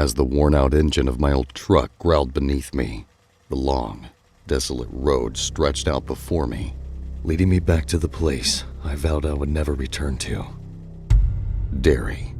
as the worn-out engine of my old truck growled beneath me. The long, desolate road stretched out before me, leading me back to the place I vowed I would never return to. Derry.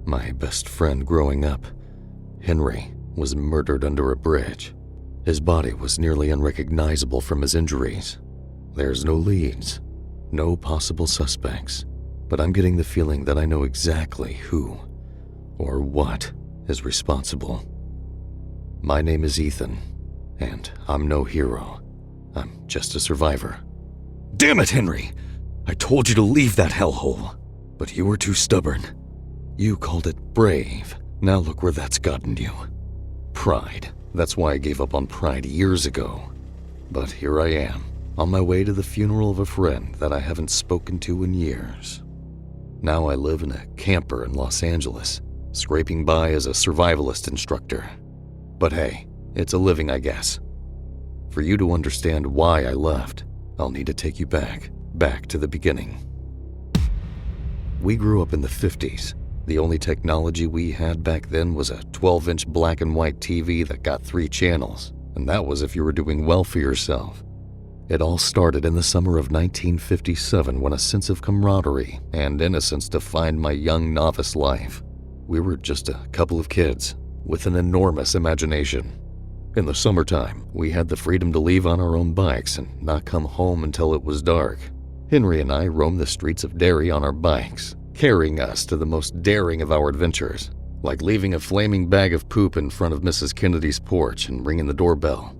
My best friend growing up, Henry, was murdered under a bridge. His body was nearly unrecognizable from his injuries. There's no leads, no possible suspects, but I'm getting the feeling that I know exactly who or what is responsible. My name is Ethan, and I'm no hero. I'm just a survivor. Damn it, Henry! I told you to leave that hellhole, but you were too stubborn. You called it brave. Now look where that's gotten you. Pride. That's why I gave up on pride years ago. But here I am, on my way to the funeral of a friend that I haven't spoken to in years. Now I live in a camper in Los Angeles, scraping by as a survivalist instructor. But hey, it's a living, I guess. For you to understand why I left, I'll need to take you back to the beginning. We grew up in the 50s. The only technology we had back then was a 12-inch black and white TV that got 3 channels, and that was if you were doing well for yourself. It all started in the summer of 1957 when a sense of camaraderie and innocence defined my young novice life. We were just a couple of kids with an enormous imagination. In the summertime, we had the freedom to leave on our own bikes and not come home until it was dark. Henry and I roamed the streets of Derry on our bikes, carrying us to the most daring of our adventures, like leaving a flaming bag of poop in front of Mrs. Kennedy's porch and ringing the doorbell.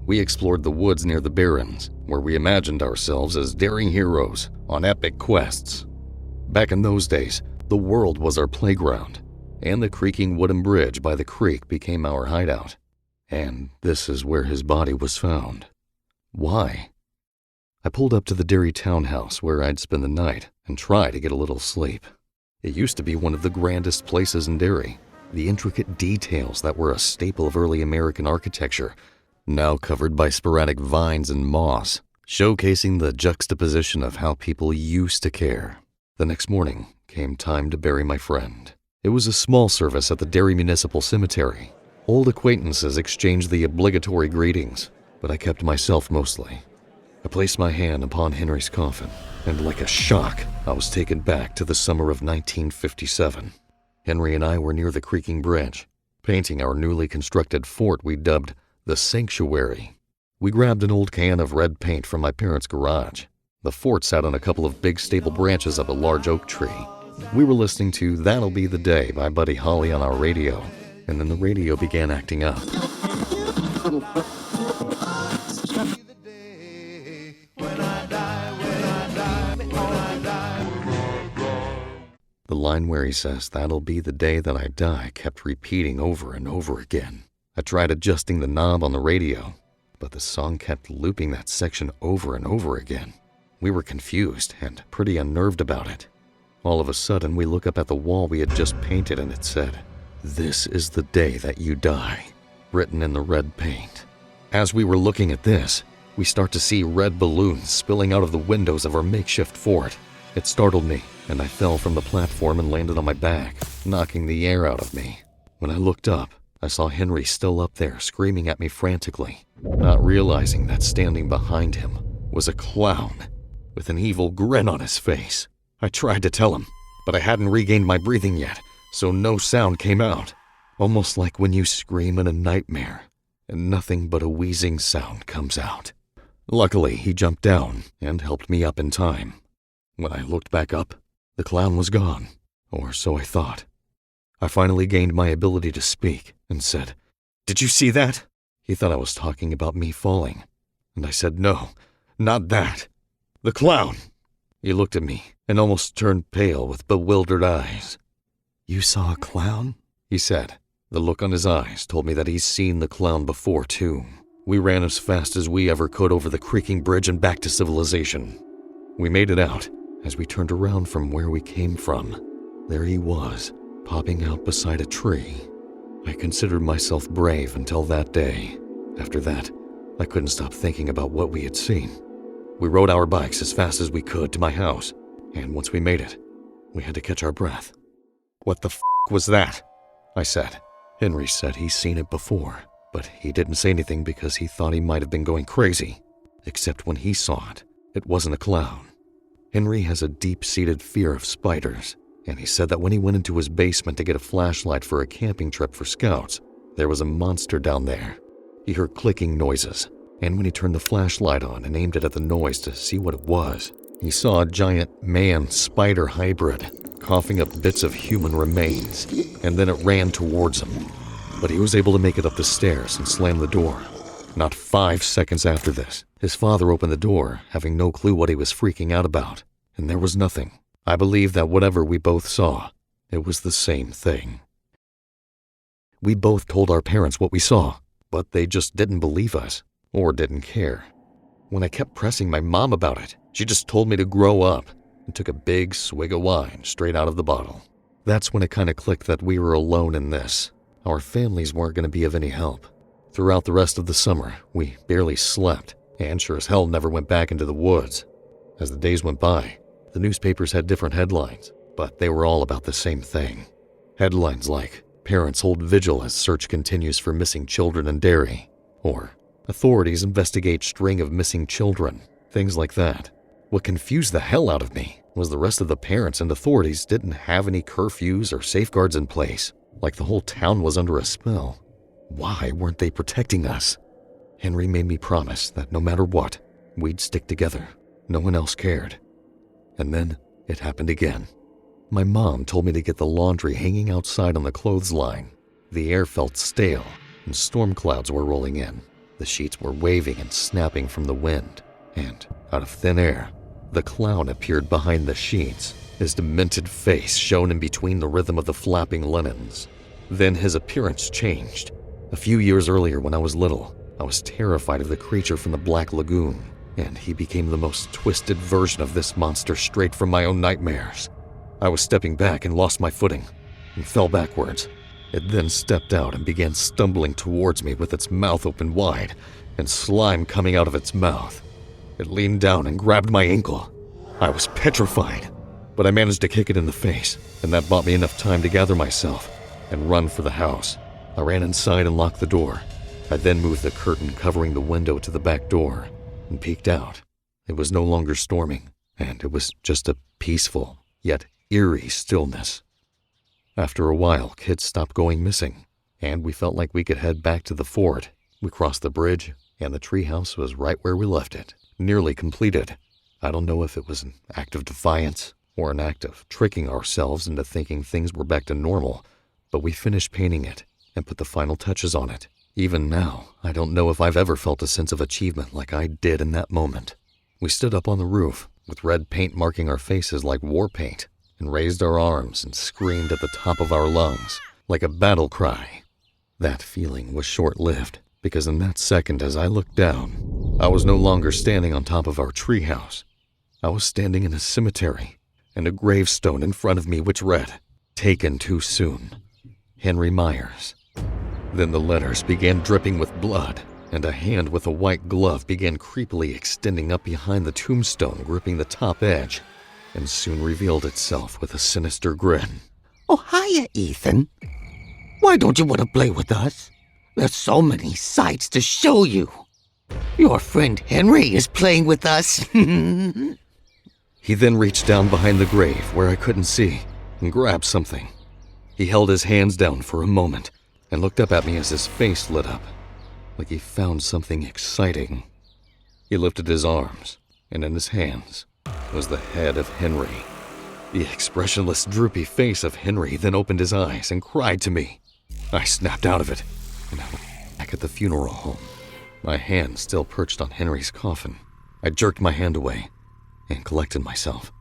We explored the woods near the Barrens, where we imagined ourselves as daring heroes on epic quests. Back in those days, the world was our playground, and the creaking wooden bridge by the creek became our hideout. And this is where his body was found. Why? I pulled up to the Derry townhouse where I'd spend the night and try to get a little sleep. It used to be one of the grandest places in Derry. The intricate details that were a staple of early American architecture, now covered by sporadic vines and moss, showcasing the juxtaposition of how people used to care. The next morning came time to bury my friend. It was a small service at the Derry Municipal Cemetery. Old acquaintances exchanged the obligatory greetings, but I kept myself mostly. I placed my hand upon Henry's coffin, and like a shock, I was taken back to the summer of 1957. Henry and I were near the creaking bridge, painting our newly constructed fort we dubbed the Sanctuary. We grabbed an old can of red paint from my parents' garage. The fort sat on a couple of big stable branches of a large oak tree. We were listening to That'll Be the Day by Buddy Holly on our radio, and then the radio began acting up. The line where he says, "That'll be the day that I die," kept repeating over and over again. I tried adjusting the knob on the radio, but the song kept looping that section over and over again. We were confused and pretty unnerved about it. All of a sudden, we look up at the wall we had just painted and it said, "This is the day that you die," written in the red paint. As we were looking at this, we start to see red balloons spilling out of the windows of our makeshift fort. It startled me, and I fell from the platform and landed on my back, knocking the air out of me. When I looked up, I saw Henry still up there screaming at me frantically, not realizing that standing behind him was a clown with an evil grin on his face. I tried to tell him, but I hadn't regained my breathing yet, so no sound came out, almost like when you scream in a nightmare and nothing but a wheezing sound comes out. Luckily, he jumped down and helped me up in time. When I looked back up, the clown was gone, or so I thought. I finally gained my ability to speak and said, "Did you see that?" He thought I was talking about me falling, and I said, "No, not that. The clown." He looked at me and almost turned pale with bewildered eyes. "You saw a clown?" he said. The look on his eyes told me that he's seen the clown before, too. We ran as fast as we ever could over the creaking bridge and back to civilization. We made it out. As we turned around from where we came from, there he was, popping out beside a tree. I considered myself brave until that day. After that, I couldn't stop thinking about what we had seen. We rode our bikes as fast as we could to my house, and once we made it, we had to catch our breath. "What the f*** was that?" I said. Henry said he's seen it before, but he didn't say anything because he thought he might have been going crazy. Except when he saw it, it wasn't a clown. Henry has a deep-seated fear of spiders, and he said that when he went into his basement to get a flashlight for a camping trip for scouts, there was a monster down there. He heard clicking noises, and when he turned the flashlight on and aimed it at the noise to see what it was, he saw a giant man-spider hybrid coughing up bits of human remains, and then it ran towards him. But he was able to make it up the stairs and slam the door. Not 5 seconds after this, his father opened the door, having no clue what he was freaking out about, and there was nothing. I believe that whatever we both saw, it was the same thing. We both told our parents what we saw, but they just didn't believe us, or didn't care. When I kept pressing my mom about it, she just told me to grow up and took a big swig of wine straight out of the bottle. That's when it kind of clicked that we were alone in this. Our families weren't going to be of any help. Throughout the rest of the summer, we barely slept, and sure as hell never went back into the woods. As the days went by, the newspapers had different headlines, but they were all about the same thing. Headlines like, "Parents hold vigil as search continues for missing children in Derry," or "Authorities investigate string of missing children," things like that. What confused the hell out of me was the rest of the parents and authorities didn't have any curfews or safeguards in place, like the whole town was under a spell. Why weren't they protecting us? Henry made me promise that no matter what, we'd stick together. No one else cared. And then it happened again. My mom told me to get the laundry hanging outside on the clothesline. The air felt stale, and storm clouds were rolling in. The sheets were waving and snapping from the wind, and out of thin air, the clown appeared behind the sheets. His demented face shone in between the rhythm of the flapping linens. Then his appearance changed. A few years earlier when I was little, I was terrified of the creature from the Black Lagoon, and he became the most twisted version of this monster straight from my own nightmares. I was stepping back and lost my footing, and fell backwards. It then stepped out and began stumbling towards me with its mouth open wide, and slime coming out of its mouth. It leaned down and grabbed my ankle. I was petrified, but I managed to kick it in the face, and that bought me enough time to gather myself and run for the house. I ran inside and locked the door. I then moved the curtain covering the window to the back door and peeked out. It was no longer storming, and it was just a peaceful, yet eerie stillness. After a while, kids stopped going missing, and we felt like we could head back to the fort. We crossed the bridge, and the treehouse was right where we left it, nearly completed. I don't know if it was an act of defiance or an act of tricking ourselves into thinking things were back to normal, but we finished painting it and put the final touches on it. Even now, I don't know if I've ever felt a sense of achievement like I did in that moment. We stood up on the roof, with red paint marking our faces like war paint, and raised our arms and screamed at the top of our lungs, like a battle cry. That feeling was short-lived, because in that second as I looked down, I was no longer standing on top of our treehouse. I was standing in a cemetery, and a gravestone in front of me which read, "Taken too soon, Henry Myers." Then the letters began dripping with blood, and a hand with a white glove began creepily extending up behind the tombstone, gripping the top edge, and soon revealed itself with a sinister grin. "Oh, hiya, Ethan. Why don't you want to play with us? There's so many sights to show you. Your friend Henry is playing with us." He then reached down behind the grave where I couldn't see and grabbed something. He held his hands down for a moment and looked up at me as his face lit up, like he found something exciting. He lifted his arms, and in his hands was the head of Henry. The expressionless, droopy face of Henry then opened his eyes and cried to me. I snapped out of it, and I looked back at the funeral home, my hand still perched on Henry's coffin. I jerked my hand away and collected myself.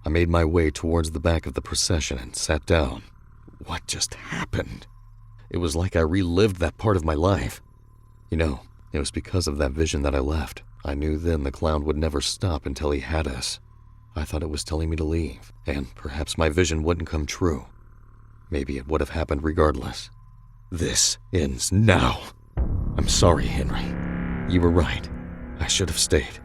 I made my way towards the back of the procession and sat down. What just happened? It was like I relived that part of my life. You know, it was because of that vision that I left. I knew then the clown would never stop until he had us. I thought it was telling me to leave, and perhaps my vision wouldn't come true. Maybe it would have happened regardless. This ends now. I'm sorry, Henry. You were right. I should have stayed.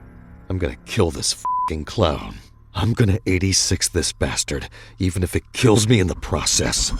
I'm gonna kill this f***ing clown. I'm gonna 86 this bastard, even if it kills me in the process.